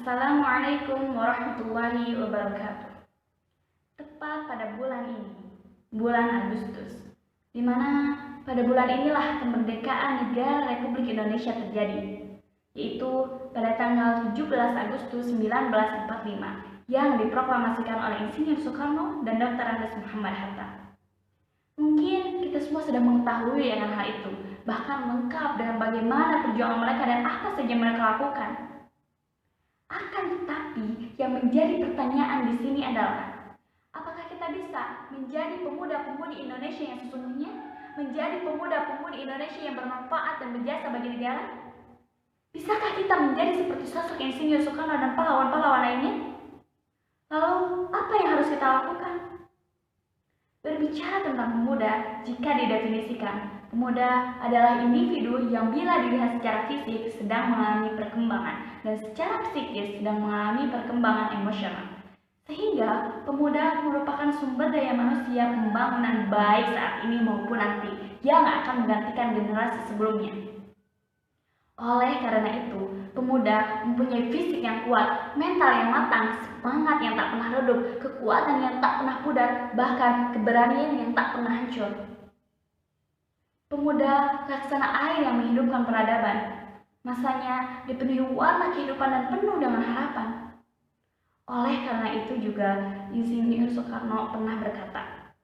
Assalamualaikum warahmatullahi wabarakatuh. Tepat pada bulan ini, bulan Agustus, di mana pada bulan inilah kemerdekaan negara Republik Indonesia terjadi, yaitu pada tanggal 17 Agustus 1945 yang diproklamasikan oleh Insinyur Soekarno dan Dr. Andes Muhammad Hatta. Mungkin kita semua sudah mengetahui akan hal itu, bahkan lengkap dengan bagaimana perjuangan mereka dan apa saja mereka lakukan. Akan tetapi, yang menjadi pertanyaan di sini adalah, apakah kita bisa menjadi pemuda-pemudi Indonesia yang sesungguhnya, menjadi pemuda-pemudi Indonesia yang bermanfaat dan berjasa bagi negara? Bisakah kita menjadi seperti sosok Insinyur Soekarno dan pahlawan-pahlawan lainnya? Lalu, apa yang harus kita lakukan? Berbicara tentang pemuda, jika didefinisikan, pemuda adalah individu yang bila dilihat secara fisik sedang mengalami perkembangan dan secara psikis sedang mengalami perkembangan emosional. Sehingga pemuda merupakan sumber daya manusia pembangunan baik saat ini maupun nanti yang akan menggantikan generasi sebelumnya. Oleh karena itu, pemuda mempunyai fisik yang kuat, mental yang matang, semangat yang tak pernah redup, kekuatan yang tak pernah pudar, bahkan keberanian yang tak pernah hancur. Pemuda laksana air yang menghidupkan peradaban. Masanya dipenuhi warna kehidupan dan penuh dengan harapan. Oleh karena itu juga, Insinyur Soekarno pernah berkata,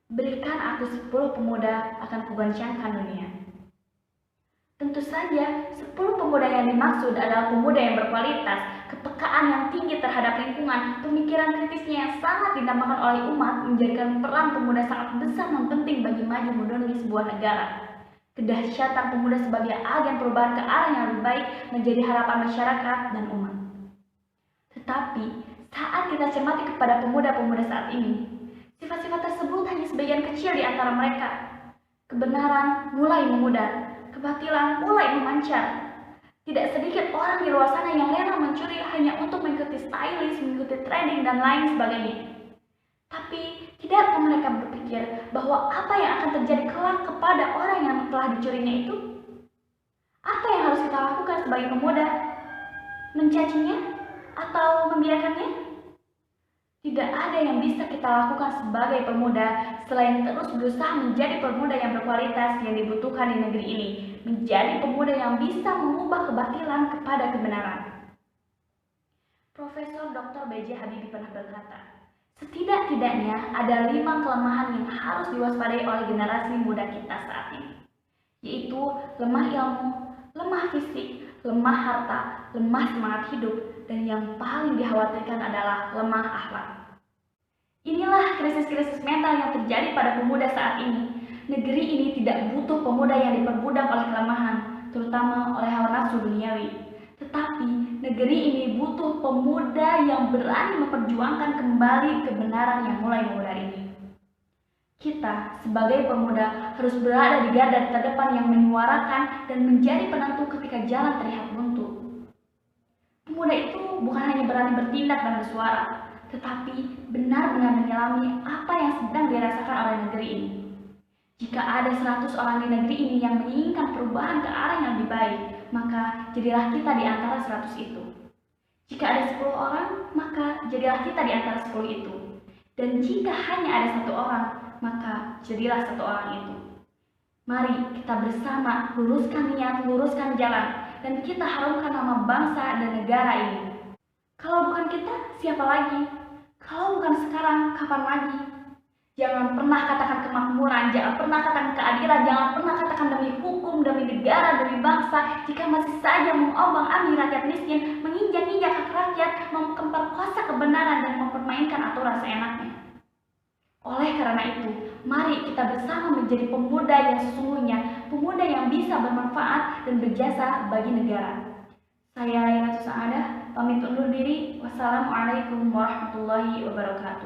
"Berikan aku 10 pemuda, akan kugoncangkan dunia." Tentu saja, 10 pemuda yang dimaksud adalah pemuda yang berkualitas, kepekaan yang tinggi terhadap lingkungan, pemikiran kritisnya yang sangat didambakan oleh umat, menjadikan peran pemuda sangat besar dan penting bagi maju mundurnya sebuah negara. Kedahsyatan pemuda sebagai agen perubahan ke arah yang lebih baik menjadi harapan masyarakat dan umat. Tetapi, saat kita cermati kepada pemuda-pemuda saat ini, sifat-sifat tersebut hanya sebagian kecil di antara mereka. Kebenaran mulai memudar, kebatilan mulai memancar. Tidak sedikit orang di luar sana yang rela mencuri hanya untuk mengikuti stylist, mengikuti trending, dan lain sebagainya. Tapi, tidakkah mereka berpikir bahwa apa yang akan terjadi kelak kepada orang yang telah dicurinya itu? Apa yang harus kita lakukan sebagai pemuda? Mencacinya? Atau membiarkannya? Tidak ada yang bisa kita lakukan sebagai pemuda selain terus berusaha menjadi pemuda yang berkualitas yang dibutuhkan di negeri ini, menjadi pemuda yang bisa mengubah kebatilan kepada kebenaran. Profesor Dr. B.J. Habibie pernah berkata, "Setidak-tidaknya ada 5 kelemahan yang harus diwaspadai oleh generasi muda kita saat ini, yaitu lemah ilmu, lemah fisik, lemah harta, lemah semangat hidup, dan yang paling dikhawatirkan adalah lemah akhlak." Inilah krisis-krisis mental yang terjadi pada pemuda saat ini. Negeri ini tidak butuh pemuda yang diperbudak oleh kelemahan, terutama oleh hawa nafsu duniawi. Tetapi negeri ini butuh pemuda yang berani memperjuangkan kembali kebenaran yang mulai memudar ini. Kita sebagai pemuda harus berada di garda terdepan yang menyuarakan dan menjadi penentu ketika jalan terlihat buntu. Pemuda itu bukan hanya berani bertindak dan bersuara, tetapi benar-benar menyelami apa yang sedang dirasakan oleh negeri ini. Jika ada 100 orang di negeri ini yang menginginkan perubahan ke arah yang lebih baik, maka jadilah kita di antara 100 itu. Jika ada 10 orang, maka jadilah kita di antara 10 itu. Dan jika hanya ada 1 orang, maka jadilah 1 orang itu. Mari kita bersama luruskan niat, luruskan jalan, dan kita harumkan nama bangsa dan negara ini. Kalau bukan kita, siapa lagi? Kalau bukan sekarang, kapan lagi? Jangan pernah katakan kemakmuran, jangan pernah katakan keadilan, jangan pernah katakan demi hukum, demi negara, demi bangsa, jika masih saja mengobang-abing rakyat miskin, menginjak-injak hak rakyat, memperkosa kebenaran, dan mempermainkan aturan seenaknya. Oleh karena itu, mari kita bersama menjadi pemuda yang sesungguhnya, pemuda yang bisa bermanfaat dan berjasa bagi negara. Saya Laila Susaadah, pamit undur diri. Wassalamualaikum warahmatullahi wabarakatuh.